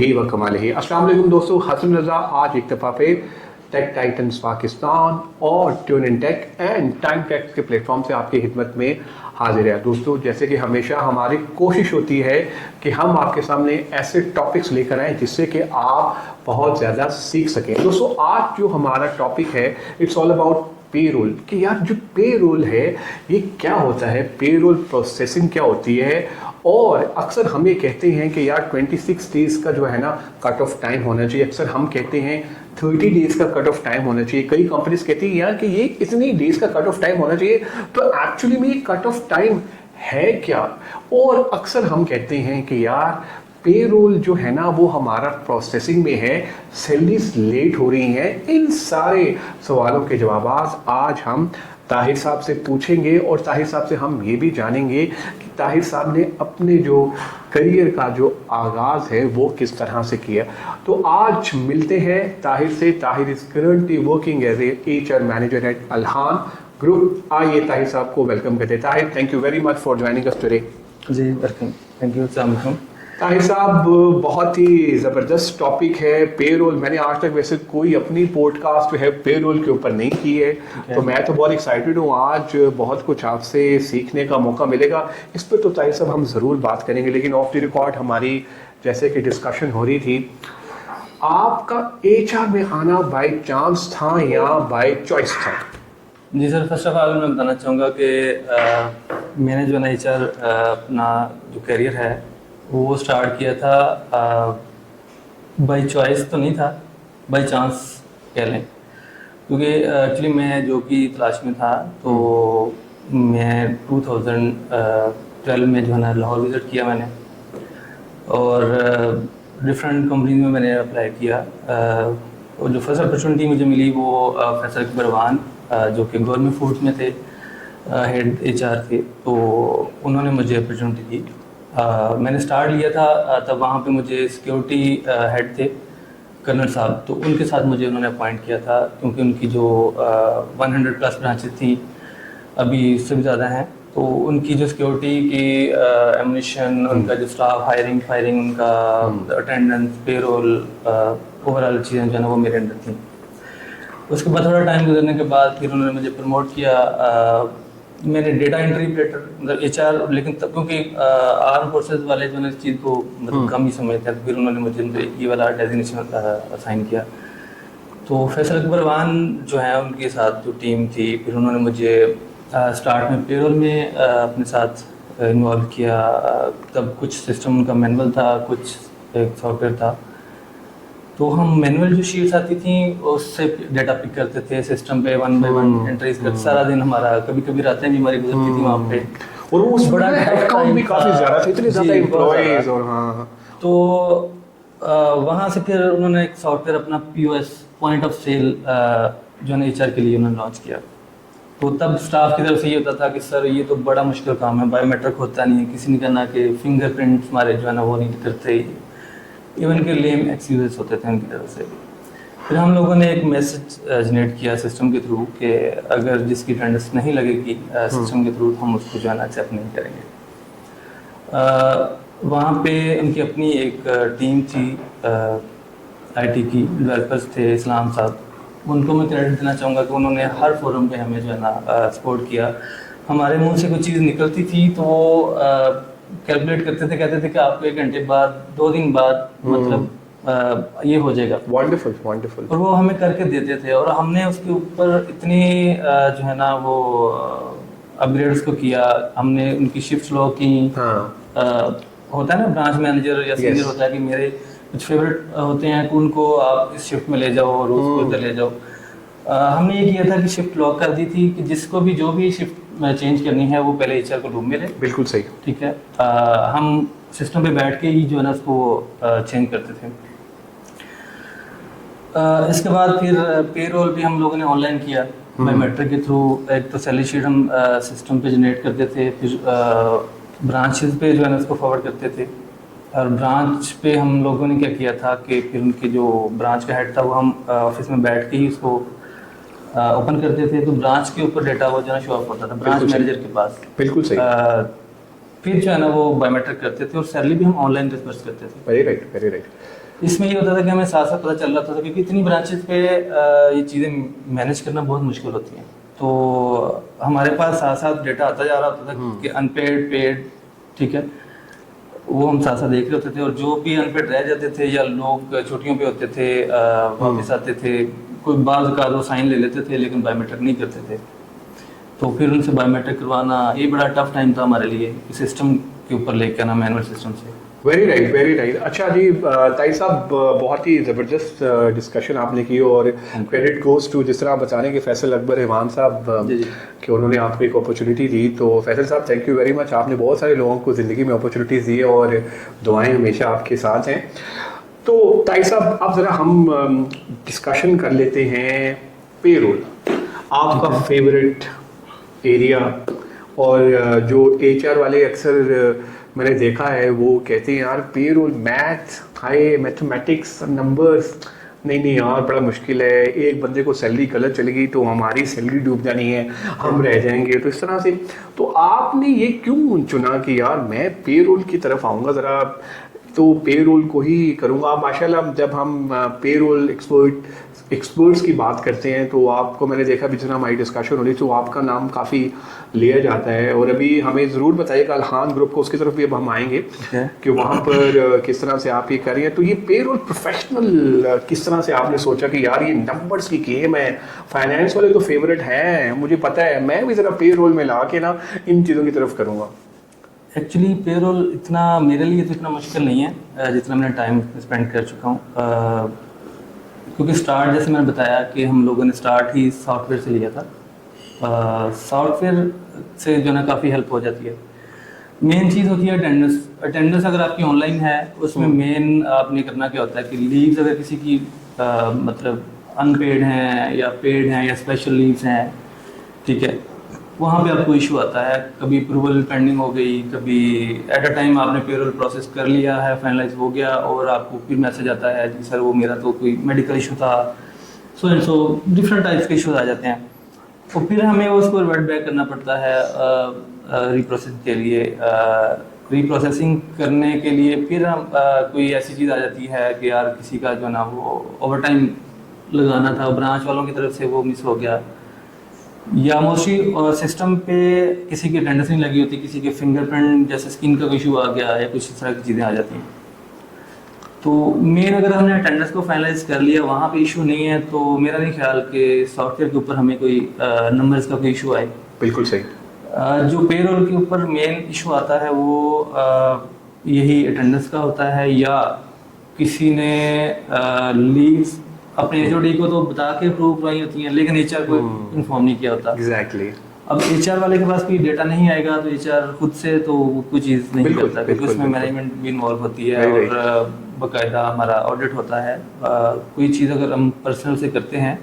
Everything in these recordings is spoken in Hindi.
ही व कमाल ही। अस्सलाम वालेकुम दोस्तों, हसन रज़ा आज एक दफ़ा फिर टेक टाइटन्स पाकिस्तान और tune in tech and time tech के प्लेटफॉर्म से आपकी खिदमत में हाजिर है। दोस्तों, जैसे कि हमेशा हमारी कोशिश होती है कि हम आपके सामने ऐसे टॉपिक्स लेकर आएँ जिससे कि आप बहुत ज़्यादा सीख सकें। दोस्तों, आज जो हमारा टॉपिक है इट्स ऑल अबाउट पे रोल, कि यार जो पे रोल है ये क्या होता है, पे रोल प्रोसेसिंग क्या होती है। और अक्सर हम ये कहते हैं कि यार 26 डेज़ का जो है ना कट ऑफ टाइम होना चाहिए। अक्सर हम कहते हैं 30 डेज़ का कट ऑफ टाइम होना चाहिए। कई कंपनीज कहती हैं यार कि ये इतनी डेज़ का कट ऑफ टाइम होना चाहिए। तो एक्चुअली में ये कट ऑफ टाइम है क्या। और अक्सर हम कहते हैं कि यार पे रोल जो है ना वो हमारा प्रोसेसिंग में है, सैलरीज लेट हो रही हैं। इन सारे सवालों के जवाब आज हम ताहिर साहब से पूछेंगे और ताहिर साहब से हम ये भी जानेंगे कि ताहिर साहब ने अपने जो करियर का जो आगाज़ है वो किस तरह से किया। तो आज मिलते हैं ताहिर से। Tahir is currently working as a HR manager at Alhan group. आइए ताहिर साहब को वेलकम करते हैं। Tahir, thank you very much for joining us today. जी वेलकम, थैंक यू। अस्सलाम वालेकुम। ताहिर साहब, बहुत ही ज़बरदस्त टॉपिक है पे रोल। मैंने आज तक वैसे कोई अपनी पॉडकास्ट जो है पे रोल के ऊपर नहीं की है, तो मैं तो बहुत एक्साइटेड हूँ। आज बहुत कुछ आपसे सीखने का मौका मिलेगा। इस पर तो ताहिर साहब हम ज़रूर बात करेंगे, लेकिन ऑफ द रिकॉर्ड हमारी जैसे कि डिस्कशन हो रही थी, आपका HR में आना बाय चांस था या बाय चॉइस था? जी सर, फर्स्ट ऑफ ऑल मैं बताना चाहूँगा कि मैंने जो ना HR अपना जो करियर है वो स्टार्ट किया था बाय चॉइस तो नहीं था, बाय चांस कह लें। क्योंकि एक्चुअली मैं जो कि तलाश में था, तो मैं 2012 में जो है ना लाहौर विज़िट किया मैंने, और डिफरेंट कंपनी में मैंने अप्लाई किया। और जो फर्स्ट अपॉर्चुनिटी मुझे मिली वो फैसल बरवान, जो कि गवर्नमेंट फूड्स में थे, हेड HR थे, तो उन्होंने मुझे अपॉर्चुनिटी दी। मैंने स्टार्ट लिया था, तब वहाँ पे मुझे सिक्योरिटी हेड थे कर्नल साहब, तो उनके साथ मुझे उन्होंने अपॉइंट किया था, क्योंकि उनकी जो 100+ ब्रांचेस थी, अभी उससे भी ज़्यादा हैं, तो उनकी जो सिक्योरिटी की एमुनिशन, उनका जो स्टाफ हायरिंग फायरिंग, उनका अटेंडेंस, पेरोल, ओवरऑल चीज़ें जो है ना वो मेरे अंडर थी। उसके बाद थोड़ा टाइम गुजरने के बाद फिर उन्होंने मुझे प्रमोट किया। मैंने डेटा एंट्री ऑपरेटर मतलब HR, लेकिन तब क्योंकि आर्म फोर्सेस वाले जो है इस चीज़ को मतलब कम ही समझते हैं, तो फिर उन्होंने मुझे ये वाला डेजिग्नेशन असाइन किया। तो फैसल बरवान जो है उनके साथ जो टीम थी, फिर उन्होंने मुझे स्टार्ट में पेरोल में अपने साथ इन्वॉल्व किया। तब कुछ सिस्टम उनका मैनुअल था, कुछ एक सॉफ्टवेयर था, तो हम मैनुअल जो शीट्स आती थी उससे डेटा पिक करते थे सिस्टम पे, 1 बाय 1 एंट्रीज करते। सारा दिन हमारा कभी कभी रातें भी हमारी गुजरती थी वहाँ पे, और वो बड़ा हेडकाउंट भी काफ़ी ज़्यादा था, इतने ज़्यादा एम्प्लॉइज। और हाँ, तो वहाँ से फिर उन्होंने एक सॉफ्टवेयर अपना POS पॉइंट ऑफ सेल जो है HR के लिए उन्होंने लॉन्च किया। तो तब स्टाफ की तरफ से ये होता था कि सर ये तो बड़ा मुश्किल काम है, बायोमेट्रिक होता नहीं है, किसी ने कहना कि फिंगरप्रिंट हमारे जो है ना वो नहीं करते, इवन के लेम एक्सक्यूजेस होते थे उनकी तरफ से। फिर हम लोगों ने एक मैसेज जनरेट किया सिस्टम के थ्रू कि अगर जिसकी अटेंडेंस नहीं लगेगी सिस्टम के थ्रू, हम उसको जो है ना एक्सेप्ट नहीं करेंगे। वहाँ पे उनकी अपनी एक टीम थी, IT की डेवलपर्स थे, इस्लाम साहब, उनको मैं क्रेडिट देना चाहूँगा कि उन्होंने हर फोरम पे हमें जो है ना सपोर्ट किया। हमारे मुंह से कोई चीज़ निकलती थी तो वो कैलकुलेट करते थे, कहते थे कि आपको 1 घंटे बाद, 2 दिन बाद मतलब ये हो जाएगा। Wonderful wonderful. और वो हमें करके देते थे, और हमने उसके ऊपर इतनी जो है ना वो अपग्रेड्स को किया। हमने उनकी शिफ्ट लॉ की। होता है ना ब्रांच मैनेजर या सीनियर होता है कि मेरे कुछ फेवरेट होते हैं कि उनको आप इस शिफ्ट में ले जाओ और उसको इधर ले जाओ। हमने ये किया था कि शिफ्ट लॉक कर दी थी कि जिसको भी जो भी शिफ्ट चेंज करनी है वो पहले HR को रूम में ले। बिल्कुल सही, ठीक है। हम सिस्टम पे बैठ के ही जो है ना उसको चेंज करते थे। इसके बाद फिर पेरोल भी हम लोगों ने ऑनलाइन किया बायोमेट्रिक के थ्रू। एक तो सैलरी शीट हम सिस्टम पे जनरेट करते थे, फिर ब्रांचेस पे जो है ना उसको फॉरवर्ड करते थे। और ब्रांच पे हम लोगों ने क्या किया था कि फिर उनके जो ब्रांच का हेड था वो हम ऑफिस में बैठ के ही उसको ओपन करते थे, तो ब्रांच के ऊपर डेटा वो जो है शो ऑफ होता था ब्रांच मैनेजर के पास। बिल्कुल सही। फिर जो है ना वो बायोमेट्रिक करते थे, और सैलरी भी हम ऑनलाइन डिस्पर्स करते थे। Very right very right. इसमें ये होता था कि हमें साथ साथ पता चल रहा था क्योंकि इतनी ब्रांचेस पे ये चीज़ें मैनेज करना बहुत मुश्किल होती हैं, तो हमारे पास साथ साथ डेटा आता जा रहा होता था कि अनपेड पेड, ठीक है, वो हम साथ साथ देख रहे होते थे। और जो भी अनपेड रह जाते थे या लोग छुट्टियों पे होते थे वापस आते थे, कोई बाज़ का वो साइन ले लेते थे लेकिन बायोमेट्रिक नहीं करते थे, तो फिर उनसे बायोमेट्रिक करवाना ये बड़ा टफ टाइम था हमारे लिए सिस्टम के ऊपर लेके आना, मैनुअल सिस्टम से। Very right, very right. अच्छा जी, ताई साहब, बहुत ही ज़बरदस्त डिस्कशन आपने की और क्रेडिट गोज टू, जिस तरह आप बता रहे हैं कि फैसल अकबर ईमान साहब कि उन्होंने आपको एक अपॉर्चुनिटी दी, तो फैसल साहब थैंक यू वेरी मच। आपने बहुत सारे लोगों को ज़िंदगी में अपॉर्चुनिटीज़ दी है और दुआएं हमेशा आपके साथ हैं। तो ताई साहब, अब ज़रा हम डिस्कशन कर लेते हैं पेरोल, आपका फेवरेट एरिया। और जो HR वाले अक्सर मैंने देखा है वो कहते हैं यार payroll, math, high mathematics, numbers, नहीं यार बड़ा मुश्किल है, एक बंदे को सैलरी गलत चलेगी तो हमारी सैलरी डूब जानी है, हम रह जाएंगे। तो इस तरह से तो आपने ये क्यों चुना कि यार मैं पेरोल की तरफ आऊँगा, ज़रा तो पेरोल को ही करूँगा। माशाल्लाह जब हम पेरोल एक्सपर्ट्स की बात करते हैं तो आपको मैंने देखा भी जितना हमारी डिस्कशन हो रही तो आपका नाम काफ़ी लिया जाता है। और अभी हमें ज़रूर बताइएगा अल्हान ग्रुप को, उसकी तरफ भी अब हम आएंगे कि वहाँ पर किस तरह से आप ये कर रही हैं। तो ये पेरोल प्रोफेशनल किस तरह से आपने सोचा कि यार ये नंबर्स की गेम है, फाइनेंस वाले तो फेवरेट हैं मुझे पता है, मैं भी ज़रा पेरोल में ला के ना इन चीज़ों की तरफ करूँगा। एक्चुअली पेरोल इतना मेरे लिए तो इतना मुश्किल नहीं है जितना मैंने टाइम स्पेंड कर चुका हूँ, क्योंकि स्टार्ट जैसे मैंने बताया कि हम लोगों ने स्टार्ट ही सॉफ्टवेयर से लिया था। सॉफ्टवेयर से जो है काफ़ी हेल्प हो जाती है। मेन चीज़ होती है अटेंडेंस। अटेंडेंस अगर आपकी ऑनलाइन है उसमें मेन आपने करना क्या होता है कि लीव्स अगर किसी की मतलब अनपेड हैं या पेड हैं या स्पेशल लीव्स हैं, ठीक है, वहाँ पे आपको इशू आता है। कभी अप्रूवल पेंडिंग हो गई, कभी एट अ टाइम आपने पेरोल प्रोसेस कर लिया है, फाइनलाइज हो गया और आपको फिर मैसेज आता है कि सर वो मेरा तो कोई मेडिकल इशू था, so and so different types के इशूज आ जाते हैं। तो फिर हमें उसको रिवर्ट बैक करना पड़ता है रीप्रोसेस के लिए। रीप्रोसेसिंग करने के लिए फिर हम कोई ऐसी चीज़ आ जाती है कि यार किसी का जो ना वो ओवर टाइम लगाना था, ब्रांच वालों की तरफ से वो मिस हो गया, या मोस्टली सिस्टम पे किसी की अटेंडेंस नहीं लगी होती, किसी के फिंगरप्रिंट जैसे स्किन का इशू आ गया या कुछ इस तरह की चीज़ें आ जाती हैं। तो मेन अगर हमने अटेंडेंस को फाइनलाइज कर लिया, वहाँ पे इशू नहीं है, तो मेरा नहीं ख्याल कि सॉफ्टवेयर के ऊपर हमें कोई नंबर्स का कोई इशू आए। बिल्कुल सही। जो पेरोल के ऊपर मेन इशू आता है वो यही अटेंडेंस का होता है, या किसी ने लीव्स अपने HOD को तो बता के अप्रूव करवाई होती हैं लेकिन HR को इन्फॉर्म नहीं किया होता। एग्जैक्टली। अब HR वाले के पास कोई डेटा नहीं आएगा तो HR खुद से तो कोई चीज़ नहीं करता, क्योंकि उसमें मैनेजमेंट भी इन्वॉल्व होती है और बाकायदा हमारा ऑडिट होता है। कोई चीज़ अगर हम पर्सनल से करते हैं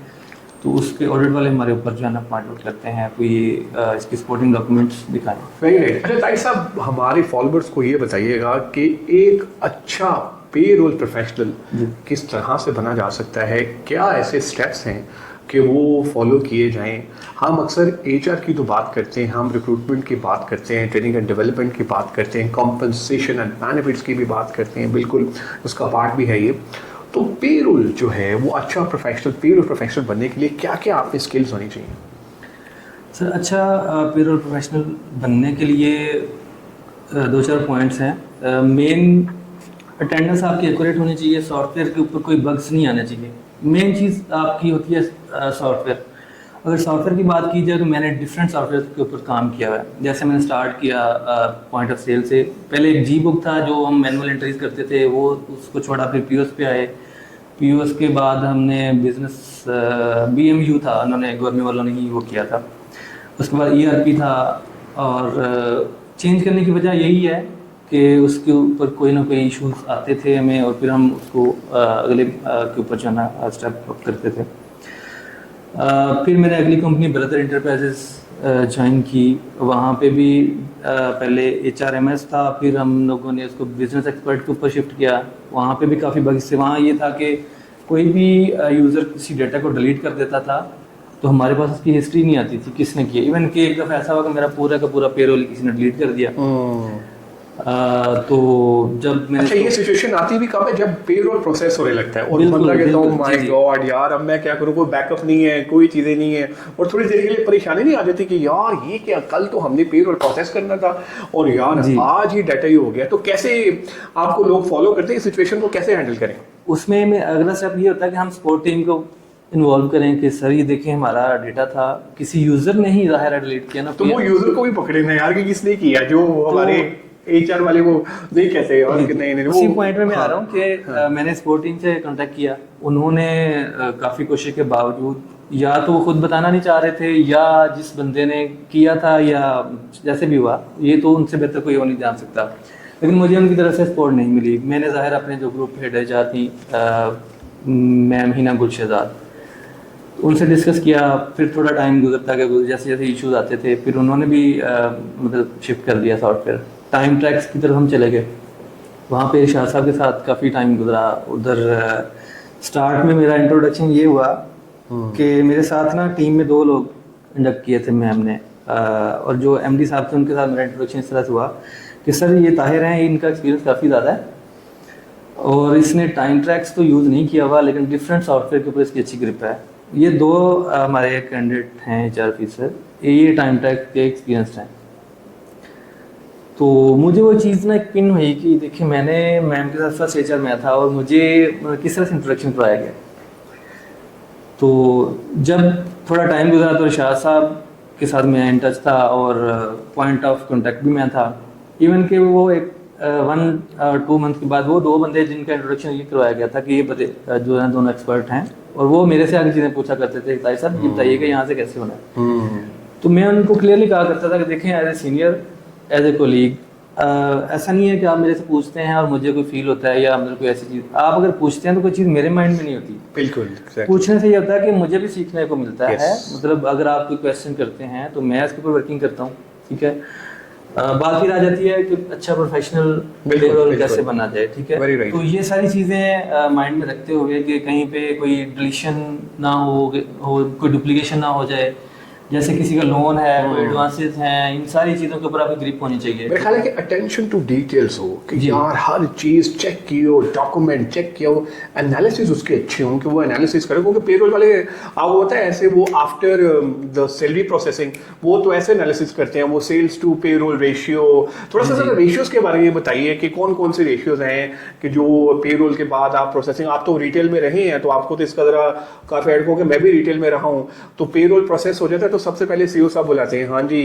तो उसके ऑडिट वाले हमारे ऊपर जो है ना पॉइंट आउट करते हैं, कोई इसकी सपोर्टिंग डॉक्यूमेंट्स दिखाएं। Very right. अच्छा ताई साहब, हमारे फॉलोअर्स को ये बताइएगा कि एक अच्छा पेरोल प्रोफेशनल किस तरह से बना जा सकता है, क्या ऐसे स्टेप्स हैं कि वो फॉलो किए जाएं। हम अक्सर HR की तो बात करते हैं, हम रिक्रूटमेंट की बात करते हैं, ट्रेनिंग एंड डेवलपमेंट की बात करते हैं, कॉम्पनसेशन एंड बेनिफिट्स की भी बात करते हैं, बिल्कुल उसका पार्ट भी है ये। तो पेरोल जो है वो अच्छा पेरोल प्रोफेशनल बनने के लिए क्या क्या आप में स्किल्स होनी चाहिए? सर अच्छा पेरोल प्रोफेशनल बनने के लिए 2-4 पॉइंट्स हैं। मेन अटेंडेंस आपकी एक्यूरेट होनी चाहिए, सॉफ्टवेयर के ऊपर कोई बग्स नहीं आना चाहिए। मेन चीज़ आपकी होती है सॉफ्टवेयर। अगर सॉफ्टवेयर की बात की जाए तो मैंने डिफरेंट सॉफ्टवेयर के ऊपर काम किया हुआ है। जैसे मैंने स्टार्ट किया पॉइंट ऑफ सेल से, पहले एक G-बुक था जो हम मैनुअल एंट्रीज करते थे, वो उसको छोड़ा, फिर POS पे आए। POS के बाद हमने बिजनेस BMU था, उन्होंने गवर्नमेंट वालों ने ही वो किया था। उसके बाद ERP था, और चेंज करने की वजह यही है कि उसके ऊपर कोई ना कोई इश्यूज आते थे हमें, और फिर हम उसको अगले के ऊपर जो है ना स्टेप अप करते थे। फिर मैंने अगली कंपनी ब्रदर इंटरप्राइजेस ज्वाइन की। वहाँ पे भी पहले HRMS था, फिर हम लोगों ने उसको बिजनेस एक्सपर्ट के ऊपर शिफ्ट किया। वहाँ पे भी काफ़ी बग्स थे। वहाँ ये था कि कोई भी यूज़र किसी डाटा को डिलीट कर देता था तो हमारे पास उसकी हिस्ट्री नहीं आती थी किसने किया। इवन कि एक दफ़ा ऐसा हुआ कि मेरा पूरा का पूरा पेरोल किसी ने डिलीट कर दिया। तो जब मैंने अच्छा, ये सिचुएशन आती भी कब है? जब पेरोल प्रोसेस होने लगता है और बिल्कुल, बंदा कहता है बिल्कुल, माय जी, जी। गॉड यार, अब मैं क्या करूं, कोई बैकअप नहीं है, कोई चीजें नहीं है, और थोड़ी देर के लिए परेशानी नहीं आ जाती कि यार ये क्या, कल तो हमने पेरोल प्रोसेस करना था और यार जी। आज ही डाटा ही हो गया। तो कैसे आपको लोग फॉलो करते हैं, इस सिचुएशन को कैसे हैंडल करें? उसमें में अगला स्टेप ये होता है कि हम सपोर्ट टीम को इन्वॉल्व करें कि सर ये देखें हमारा डेटा था, किसी यूजर ने ही ज़ाहिर है डिलीट किया ना, तो वो यूजर को भी पकड़े ना यार कि किसने किया, जो हमारे एचआर वाले वो नहीं कहते और कि नहीं नहीं उसी वो। पॉइंट में मैं आ हाँ, रहा हूँ कि मैंने सपोर्ट टीम से कांटेक्ट किया, उन्होंने काफ़ी कोशिश के बावजूद या तो वो खुद बताना नहीं चाह रहे थे, या जिस बंदे ने किया था, या जैसे भी हुआ, ये तो उनसे बेहतर कोई और नहीं जान सकता, लेकिन मुझे उनकी तरफ से सपोर्ट नहीं मिली। मैंने ज़ाहिर अपने जो ग्रुप हेड है जा थी मैम हिना गुलशहजाद, उनसे डिस्कस किया। फिर थोड़ा टाइम गुजरता गया, जैसे जैसे इश्यूज आते थे फिर उन्होंने भी मतलब शिफ्ट कर दिया सॉफ्टवेयर। टाइम ट्रैक्स की तरफ हम चले गए, वहाँ पे शाह साहब के साथ काफ़ी टाइम गुजरा उधर। स्टार्ट में मेरा इंट्रोडक्शन ये हुआ कि मेरे साथ ना टीम में 2 लोग इंडक्ट किए थे मैम ने, और जो एमडी साहब थे उनके साथ मेरा इंट्रोडक्शन इस तरह से हुआ कि सर ये ताहिर हैं, इनका एक्सपीरियंस काफ़ी ज़्यादा है और इसने टाइम ट्रैक्स तो यूज़ नहीं किया हुआ, लेकिन डिफरेंट सॉफ्टवेयर के ऊपर इसकी अच्छी ग्रिप है। ये 2 हमारे कैंडिडेट हैं एचआर ऑफिसर, ये टाइम ट्रैक के एक्सपीरियंस हैं। तो मुझे वो चीज़ ना एक पिन हुई कि देखिए मैंने मैम के साथ फर्स्ट एचआर में था और मुझे किस तरह से इंट्रोडक्शन करवाया गया। तो जब थोड़ा टाइम गुजरा तो शाह साहब के साथ मैं इन टच था और पॉइंट ऑफ कांटेक्ट भी मैं था। इवन कि वो एक 1-2 मंथ के बाद वो 2 बंदे जिनका इंट्रोडक्शन ये करवाया गया था कि ये बंदे जो है दोनों एक्सपर्ट हैं, और वो मेरे से आगे चीज़ें पूछा करते थे, ताई साहब ये बताइए कि यहाँ से कैसे होना है। तो मैं उनको क्लियरली कहा करता था कि देखें as a senior, as a colleague, ऐसा नहीं है कि आप मेरे से पूछते हैं और मुझे कोई फील होता है या अंदर कोई ऐसी चीज़, आप अगर पूछते हैं तो कोई चीज़ मेरे माइंड में नहीं होती। बिल्कुल, पूछने से ये होता है कि मुझे भी सीखने को मिलता Yes. है। मतलब अगर आप कोई क्वेश्चन करते हैं तो मैं इसके ऊपर वर्किंग करता हूँ, ठीक है। बात फिर आ जाती है कि अच्छा प्रोफेशननल पेरोल कैसे बना जाए, ठीक है। Very right. तो ये सारी चीज़ें माइंड में रखते हुए कि कहीं पे कोई डिलीशन ना हो, कोई डुप्लीकेशन ना हो जाए, जैसे किसी का लोन है, कोई एडवांसेस हैं, इन सारी चीज़ों के ऊपर आपकी ग्रिप होनी चाहिए। मेरे ख्याल है कि अटेंशन टू डिटेल्स हो कि यार हर चीज चेक की हो, डॉक्यूमेंट चेक किया हो, एनालिसिस उसके अच्छे हों कि वो एनालिसिस करे, क्योंकि पेरोल वाले आप होता है ऐसे, वो आफ्टर द सैलरी प्रोसेसिंग वो तो ऐसे एनालिसिस करते हैं, वो सेल्स टू पेरोल रेशियो। थोड़ा सा ज़रा रेशियोज के बारे में बताइए कि कौन कौन से रेशियोज हैं कि जो पेरोल के बाद आप प्रोसेसिंग, आप तो रिटेल में रहे हैं तो आपको तो इसका ज़रा काफ़ी ऐड कि मैं भी रिटेल में रहा हूँ, तो पेरोल प्रोसेस हो जाता है तो सबसे पहले सीईओ साहब बुलाते हैं, हाँ जी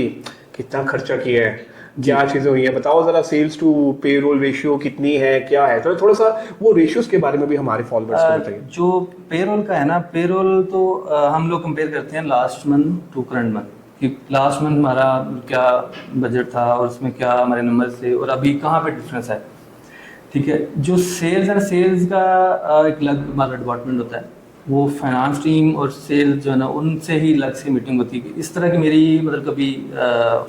कितना खर्चा किया है, क्या चीजें हुई हैं, बताओ जरा सेल्स टू पेरोल रेशियो कितनी है, क्या है। तो थोड़ा सा वो रेशियोज के बारे में भी हमारे फॉलोअर्स को बताइए। जो पेरोल का है ना, पेरोल तो हम लोग कंपेयर करते हैं last month to current month, कि लास्ट मंथ हमारा क्या बजट था और उसमें क्या हमारे नंबर थे और अभी कहाँ पे डिफरेंस है, ठीक है। जो सेल्स है, सेल्स का एक अलग हमारा डिपार्टमेंट होता है, वो फाइनेंस टीम और सेल्स जो है ना उनसे ही अलग से मीटिंग होती है। इस तरह की मेरी मतलब कभी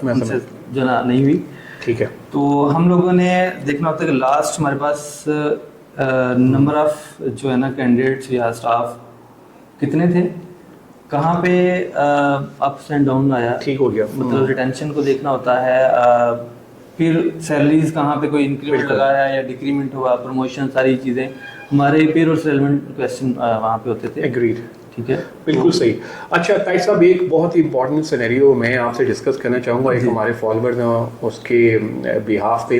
उनसे जो है ना नहीं हुई, ठीक है। तो हम लोगों ने देखना होता है कि लास्ट हमारे पास नंबर ऑफ जो है ना कैंडिडेट्स या स्टाफ कितने थे, कहाँ पे अप्स एंड डाउन आया, ठीक हो गया। मतलब रिटेंशन को देखना होता है, फिर सैलरीज कहाँ पे कोई इंक्रीमेंट लगाया या डिक्रीमेंट हुआ, प्रमोशन, सारी चीज़ें हमारे पेरोल से रिलेवेंट क्वेश्चन वहाँ पे होते थे। एग्रीड, ठीक है, बिल्कुल सही। अच्छा ताई साहब, एक बहुत ही इंपॉर्टेंट सिनेरियो मैं आपसे डिस्कस करना चाहूँगा, एक हमारे फॉलोअर ने उसके बिहाफ पे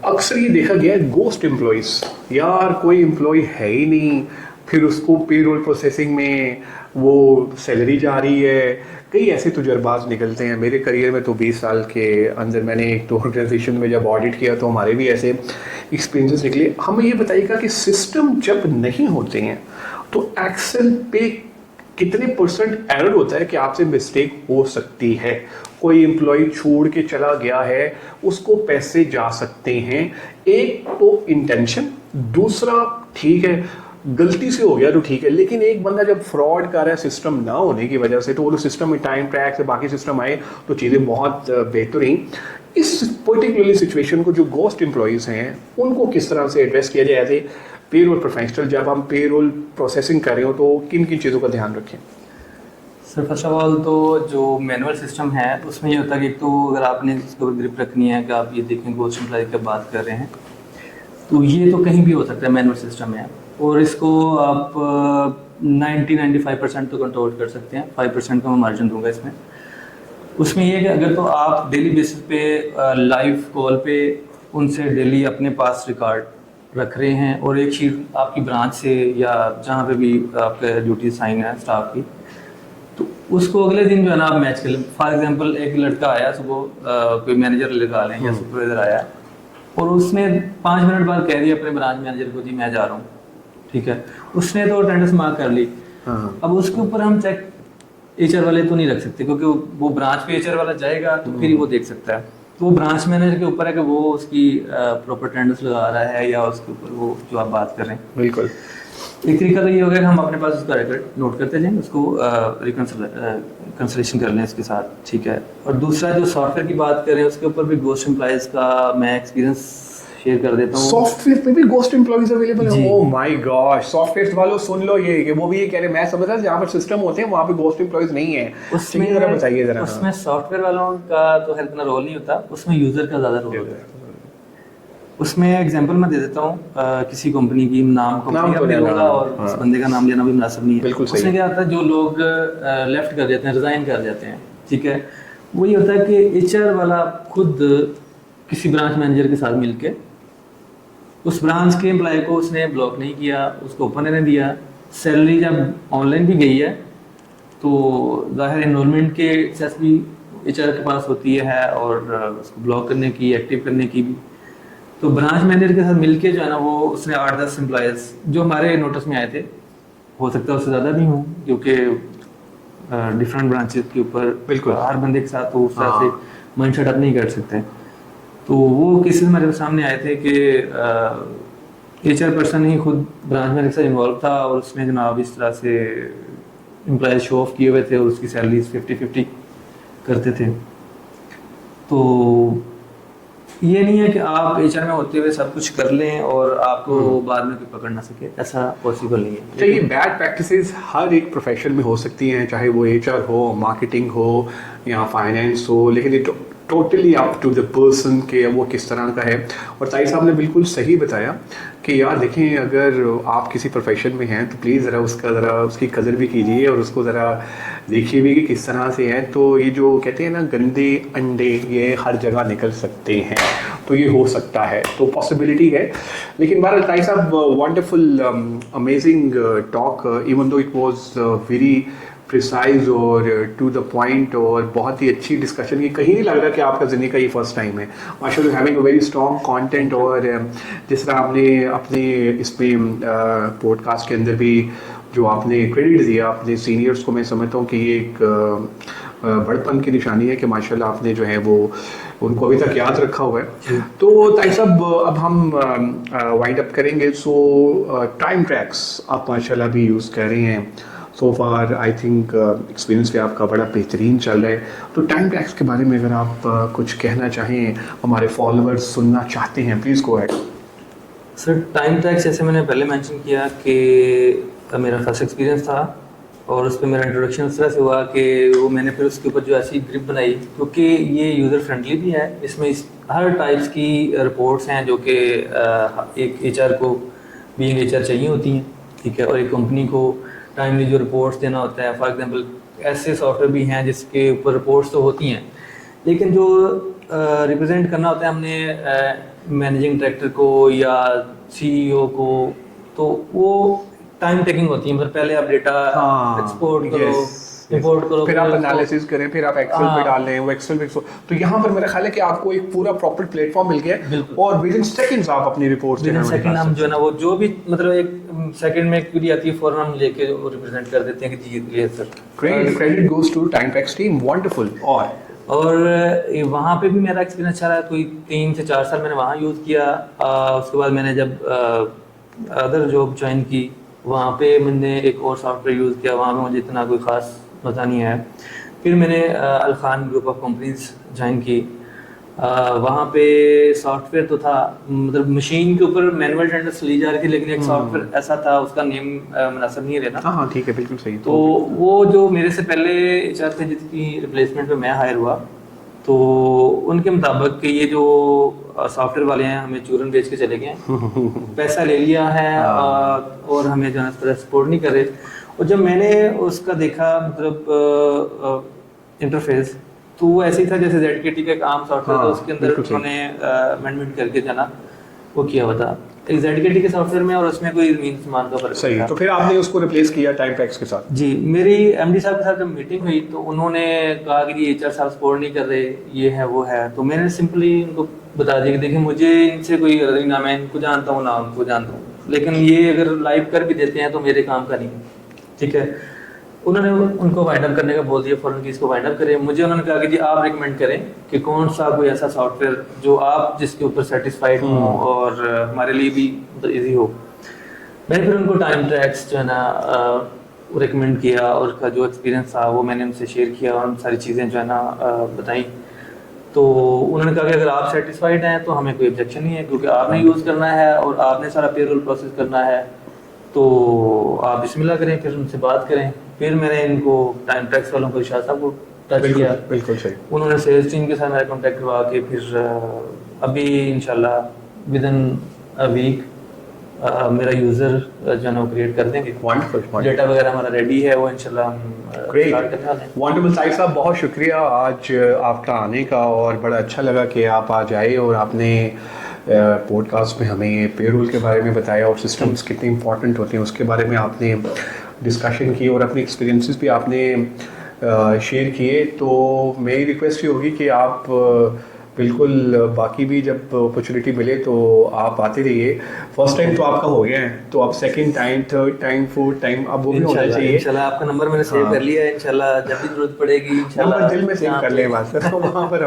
अक्सर ये देखा गया है, गोस्ट एम्प्लॉयज़, यार कोई एम्प्लॉय है ही नहीं, फिर उसको पेरोल प्रोसेसिंग में वो सैलरी जा रही है। कई ऐसे तजुर्बात निकलते हैं, मेरे करियर में तो 20 साल के अंदर मैंने एक तो ऑर्गेनाइजेशन में जब ऑडिट किया तो हमारे भी ऐसे एक्सपीरियंसेस निकले। हमें ये बताइएगा कि सिस्टम जब नहीं होते हैं तो एक्सेल पे कितने % एरर होता है कि आपसे मिस्टेक हो सकती है, कोई एम्प्लॉय छोड़ के चला गया है, उसको पैसे जा सकते हैं। एक तो इंटेंशन, दूसरा ठीक है गलती से हो गया तो ठीक है, लेकिन एक बंदा जब फ्रॉड कर रहा है सिस्टम ना होने की वजह से, तो वो तो सिस्टम में टाइम ट्रैक से बाकी सिस्टम आए तो चीज़ें बहुत बेहतरीन। इस पर्टिकुलरली सिचुएशन को जो गोस्ट एम्प्लॉयज़ हैं उनको किस तरह से एड्रेस किया जाए एज ए पेरोल प्रोफेशनल, जब हम पेरोल प्रोसेसिंग कर रहे हो तो किन किन चीज़ों का ध्यान रखें? सर फर्स्ट ऑफ ऑल तो जो मैनुअल सिस्टम है उसमें ये होता है कि एक तो अगर आपने इसके ऊपर ग्रिप रखनी है कि आप ये देखें गोस्ट एम्प्लॉय की बात कर रहे हैं, तो ये तो कहीं भी हो सकता है, मैनुअल सिस्टम है और इसको आप 90-95% तो कंट्रोल कर सकते हैं, 5% का मैं मार्जिन दूंगा इसमें। उसमें ये है कि अगर तो आप डेली बेसिस पे लाइव कॉल पे उनसे डेली अपने पास रिकॉर्ड रख रहे हैं और एक शीट आपकी ब्रांच से या जहाँ पे भी आपका ड्यूटी साइन है स्टाफ की, तो उसको अगले दिन जो है ना आप मैच कर लें। फॉर एग्जांपल एक लड़का आया सुबह, कोई मैनेजर लगा लें या सुपरवाइजर आया और उसने 5 मिनट बाद कह दिया अपने ब्रांच मैनेजर को जी मैं जा रहा हूँ, ठीक है, उसने तो अटेंडेंस मार्क कर ली। अब उसके ऊपर हम चेक एचआर वाले तो नहीं रख सकते क्योंकि वो ब्रांच पे एचआर वाला जाएगा तो फिर ही वो देख सकता है, तो वो ब्रांच मैनेजर के ऊपर है कि वो उसकी प्रॉपर अटेंडेंस लगा रहा है या उसके ऊपर वो जो आप बात कर रहे हैं। बिल्कुल। एक तरीका तो ये हो गया कि हम अपने पास उसका रिकॉर्ड नोट करते जाएं, उसको कंसल्टेशन कर लें इसके साथ, ठीक है। और दूसरा जो सॉफ्टवेयर की बात करें उसके ऊपर भी गोस्ट एम्प्लॉइज का मैं एक्सपीरियंस शेयर कर देता हूँ। सॉफ्टवेयर पे भी गोस्ट एम्प्लॉइज अवेलेबल जी। है? ओह माय गॉड, सॉफ्टवेयर वालों सुन लो ये कि वो भी ये कह रहे हैं, मैं समझ रहा था जहाँ पर सिस्टम होते हैं वहाँ पे गोस्ट एम्प्लॉइज नहीं है। उसमें जरा बताइए जरा। उसमें सॉफ्टवेयर वालों का तो खैर इतना रोल नहीं होता, उसमें यूजर का ज्यादा रोल होता है। उसमें एग्जांपल मैं दे देता हूँ, किसी कंपनी की नाम तो कंपनी का भी लेना, होगा और हाँ। उस बंदे का नाम लेना भी मुनासिब नहीं है। बिल्कुल सही उसमें क्या होता है, जो लोग लेफ्ट कर जाते हैं, रिजाइन कर जाते हैं, ठीक है, वही होता है कि एचआर वाला खुद किसी ब्रांच मैनेजर के साथ मिलके उस ब्रांच के एम्प्लॉय को उसने ब्लॉक नहीं किया, उसको ओपन रहने दिया। सैलरी जब ऑनलाइन भी गई है तो जाहिर एनरोलमेंट के एक्सेस भी एचआर के पास होती है और उसको ब्लॉक करने की, एक्टिव करने की भी। तो ब्रांच मैनेजर के साथ मिलके जो है ना वो उसने 8-10 एम्प्लॉयज जो हमारे नोटिस में आए थे, हो सकता है उससे ज़्यादा भी हों क्योंकि डिफरेंट ब्रांचेस के ऊपर बिल्कुल। हर बंदे के साथ तो उस तरह हाँ। से माइंड सेट अप नहीं कर सकते। तो वो केसेस हमारे सामने आए थे कि एचआर पर्सन ही खुद ब्रांच मैनेजर के साथ इन्वॉल्व था और उसमें जनाब इस तरह से एम्प्लॉयज शो ऑफ किए हुए थे और उसकी सैलरीज 50-50 करते थे। तो ये नहीं है कि आप एचआर में होते हुए सब कुछ कर लें और आपको बाद में कोई पकड़ ना सके, ऐसा पॉसिबल नहीं है। तो ये बैड प्रैक्टिसेस हर एक प्रोफेशन में हो सकती हैं, चाहे वो एचआर हो, मार्केटिंग हो या फाइनेंस हो, लेकिन ये totally up to the person के वो किस तरह का है। और ताई साहब ने बिल्कुल सही बताया कि यार देखें, अगर आप किसी प्रोफेशन में हैं तो प्लीज़ ज़रा उसकी कदर भी कीजिए और उसको ज़रा देखिए भी कि किस तरह से है। तो ये जो कहते हैं ना गंदे अंडे, ये हर जगह निकल सकते हैं, तो ये हो सकता है, तो पॉसिबिलिटी है। लेकिन बहरहाल ताई साहब, wonderful amazing talk, even though it was very precise और टू द पॉइंट और बहुत ही अच्छी डिस्कशन की। कहीं नहीं लग रहा कि आपका ज़िंदगी का ये फर्स्ट टाइम है। माशाल्लाह, having a very strong content. और जिस तरह आपने अपने इसमें पॉडकास्ट के अंदर भी जो आपने क्रेडिट दिया अपने सीनियर्स को, मैं समझता हूँ कि ये एक बड़पन की निशानी है कि माशाल्लाह आपने जो है वो उनको अभी तक याद रखा हुआ है। तो ताई साहब, अब हम वाइंड अप करेंगे। सो टाइम ट्रैक्स आप माशाल्लाह भी यूज़ कर रहे हैं। सो फार आई थिंक एक्सपीरियंस भी आपका बड़ा बेहतरीन चल रहा है। तो टाइम ट्रैक्स के बारे में अगर आप कुछ कहना चाहें, हमारे फॉलोअर्स सुनना चाहते हैं, please go ahead. Sir time tracks जैसे मैंने पहले मेंशन किया कि मेरा फर्स्ट एक्सपीरियंस था और उस पर मेरा इंट्रोडक्शन उस तरह से हुआ कि वो मैंने फिर उसके ऊपर जो ऐसी ग्रिप बनाई, क्योंकि ये यूज़र फ्रेंडली भी है। इसमें हर टाइप्स की रिपोर्ट्स हैं जो कि एक एचआर को बीइंग एचआर चाहिए होती हैं, ठीक है। और एक कंपनी को टाइमली जो रिपोर्ट्स देना होता है, फॉर एग्जांपल ऐसे सॉफ्टवेयर भी हैं जिसके ऊपर रिपोर्ट्स तो होती हैं, लेकिन जो रिप्रेजेंट करना होता है हमने मैनेजिंग डायरेक्टर को या सीईओ को, तो वो टाइम टेकिंग होती है। मतलब पहले आप डेटा एक्सपोर्ट करो, इंपोर्ट करो, फिर आप एनालिसिस करें, फिर आप एक्सेल पे डाल लें, वो एक्सेल पे। तो यहाँ पर मेरा ख्याल है कि आपको एक पूरा प्रॉपर प्लेटफॉर्म मिल गया और विद इन सेकंड्स आप अपनी रिपोर्ट्स विद इन सेकंड हम जो है ना वो जो भी मतलब एक सेकंड में क्वेरी आती है फौरन हम लेके वो रिप्रेजेंट कर देते हैं कि जी ये sir. Great, credit goes to time tracks team, wonderful. और वहाँ पे भी मेरा एक्सपीरियंस अच्छा रहा, कोई 3 से 4 साल मैंने वहाँ यूज़ किया। उसके बाद मैंने जब अदर जॉब ज्वाइन की, वहाँ पे मैंने एक और सॉफ्टवेयर यूज़ किया, वहाँ पे मुझे इतना कोई ख़ास मज़ा नहीं आया। फिर मैंने अलखान ग्रुप ऑफ कंपनीज ज्वाइन की, वहाँ पे सॉफ्टवेयर तो था, मतलब मशीन के ऊपर मैनुअल अटेंडेंस ली जा रही थी, लेकिन एक सॉफ्टवेयर ऐसा था, उसका नेम मुनासिब नहीं रहना। हाँ हाँ ठीक है, बिल्कुल सही। तो वो जो मेरे से पहले एचआर थे जिसकी रिप्लेसमेंट पे मैं हायर हुआ, तो उनके मुताबिक कि ये जो सॉफ्टवेयर वाले हैं हमें चूरन बेच के चले गए हैं, पैसा ले लिया है और हमें जो है सपोर्ट नहीं कर रहे। और जब मैंने उसका देखा मतलब इंटरफेस, तो वो ऐसे ही था जैसे ZKT का एक आम सॉफ्टवेयर था, उसके अंदर उन्होंने अमेंडमेंट करके जो है ना वो किया हुआ था एक ZKT के सॉफ्टवेयर में, और उसमें कोई ज़मीन आसमान का फर्क सही। था। तो फिर आपने उसको रिप्लेस किया टाइम पैक्स के साथ? जी, मेरी MD साहब के साथ जब मीटिंग हुई तो उन्होंने कहा कि ये HR साहब सपोर्ट नहीं कर रहे, ये है वो है। तो मैंने सिंपली उनको बता दिया कि देखिए मुझे इनसे कोई गलती, ना मैं इनको जानता हूँ ना उनको जानता हूँ, लेकिन ये अगर लाइव कर भी देते हैं तो मेरे काम का नहीं है, ठीक है। उन्होंने उनको वाइंड अप करने का बोल दिया, फॉरन की इसको वाइंड अप करें। मुझे उन्होंने कहा कि जी आप रिकमेंड करें कि कौन सा कोई ऐसा सॉफ्टवेयर जो आप जिसके ऊपर सेटिस्फाइड हो और हमारे लिए भी ईजी हो। मैंने फिर उनको टाइम ट्रैक्स जो है ना रिकमेंड किया, और उसका जो एक्सपीरियंस था वो मैंने उनसे शेयर किया, और सारी चीज़ें जो है ना बताई। तो उन्होंने कहा कि अगर आप सेटिस्फाइड हैं तो हमें कोई ऑब्जेक्शन नहीं है, क्योंकि आपने यूज़ करना है और आपने सारा पेरोल प्रोसेस करना है, तो आप बिस्मिल्लाह करें, फिर उनसे बात करें। फिर मैंने इनको टाइम ट्रैक्स वालों को इरशाद साहब को टच किया, बिल्कुल सही। उन्होंने सेल्स टीम के साथ मेरा कॉन्टैक्ट करवा के फिर अभी इंशाल्लाह विद इन अ वीक मेरा यूज़र जो है ना वो क्रिएट कर देंगे। वंडरफुल। डेटा वगैरह हमारा रेडी है, वो इंशाल्लाह हम ग्रेट, स्टार्ट करने वाले हैं। वंडरफुल। साहिब साहब बहुत शुक्रिया आज आपका आने का, और बड़ा अच्छा लगा कि आप आज आए और आपने पॉडकास्ट में हमें ये पेरोल के बारे में बताया और सिस्टम्स कितने इंपॉर्टेंट होते हैं उसके बारे में आपने डिस्कशन की, और अपने एक्सपीरियंसेस भी आपने शेयर किए। तो मेरी रिक्वेस्ट ये होगी कि आप बिल्कुल बाकी भी जब अपॉर्चुनिटी मिले तो आप आते रहिए। फर्स्ट टाइम तो आपका हो गया है, तो अब second time, third time, fourth time अब वो भी होना चाहिए। इंशाल्लाह आपका नंबर मैंने सेव कर लिया है, इंशाल्लाह जब भी जरूरत पड़ेगी नंबर दिल में सेव कर लें बस, तो वहाँ पर